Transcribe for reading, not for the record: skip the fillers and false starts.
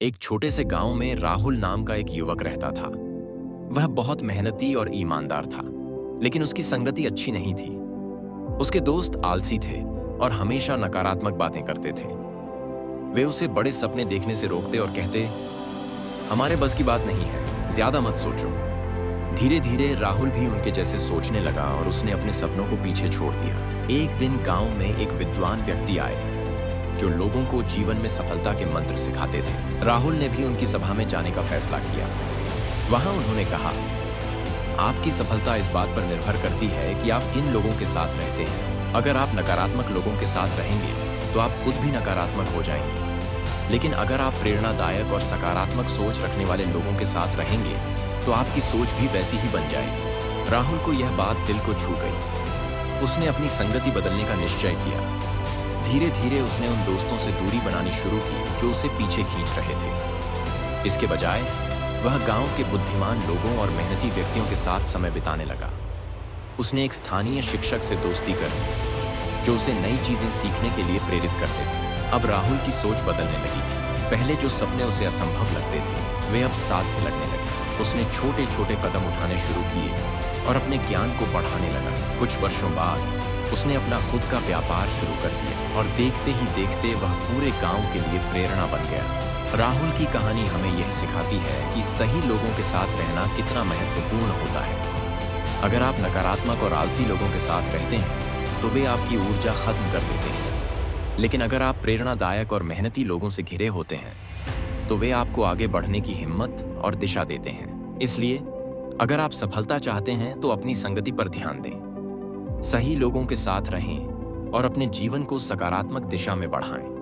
एक छोटे से गांव में राहुल नाम का एक युवक रहता था। वह बहुत मेहनती और ईमानदार था, लेकिन उसकी संगति अच्छी नहीं थी। उसके दोस्त आलसी थे और हमेशा नकारात्मक बातें करते थे। वे उसे बड़े सपने देखने से रोकते और कहते, हमारे बस की बात नहीं है, ज्यादा मत सोचो। धीरे धीरे राहुल भी उनके जैसे सोचने लगा और उसने अपने सपनों को पीछे छोड़ दिया। एक दिन गांव में एक विद्वान व्यक्ति आए जो लोगों को जीवन में सफलता के मंत्र सिखाते थे। राहुल ने भी उनकी सभा में जाने का फैसला किया। वहां उन्होंने कहा, आपकी सफलता इस बात पर निर्भर करती है कि आप किन लोगों के साथ रहते हैं। अगर आप नकारात्मक लोगों के साथ रहेंगे तो आप खुद भी नकारात्मक हो जाएंगे, लेकिन अगर आप प्रेरणादायक और सकारात्मक सोच रखने वाले लोगों के साथ रहेंगे तो आपकी सोच भी वैसी ही बन जाएगी। राहुल को यह बात दिल को छू गई। उसने अपनी संगति बदलने का निश्चय किया। धीरे धीरे उसने उन दोस्तों से दूरी बनानी शुरू की जो उसे पीछे खींच रहे थे। इसके बजाय वह गांव के बुद्धिमान लोगों और मेहनती व्यक्तियों के साथ समय बिताने लगा। उसने एक स्थानीय शिक्षक से दोस्ती कर ली जो उसे नई चीजें सीखने के लिए प्रेरित करते थे। अब राहुल की सोच बदलने लगी थी। पहले जो सपने उसे असंभव लगते थे वे अब साध्य लगने लगे। उसने छोटे छोटे कदम उठाने शुरू किए और अपने ज्ञान को बढ़ाने लगा। कुछ वर्षों बाद उसने अपना खुद का व्यापार शुरू कर दिया और देखते ही देखते वह पूरे गांव के लिए प्रेरणा बन गया। राहुल की कहानी हमें यह सिखाती है कि सही लोगों के साथ रहना कितना महत्वपूर्ण होता है। अगर आप नकारात्मक और आलसी लोगों के साथ रहते हैं तो वे आपकी ऊर्जा खत्म कर देते हैं, लेकिन अगर आप प्रेरणादायक और मेहनती लोगों से घिरे होते हैं तो वे आपको आगे बढ़ने की हिम्मत और दिशा देते हैं। इसलिए अगर आप सफलता चाहते हैं तो अपनी संगति पर ध्यान दें, सही लोगों के साथ रहें और अपने जीवन को सकारात्मक दिशा में बढ़ाएं।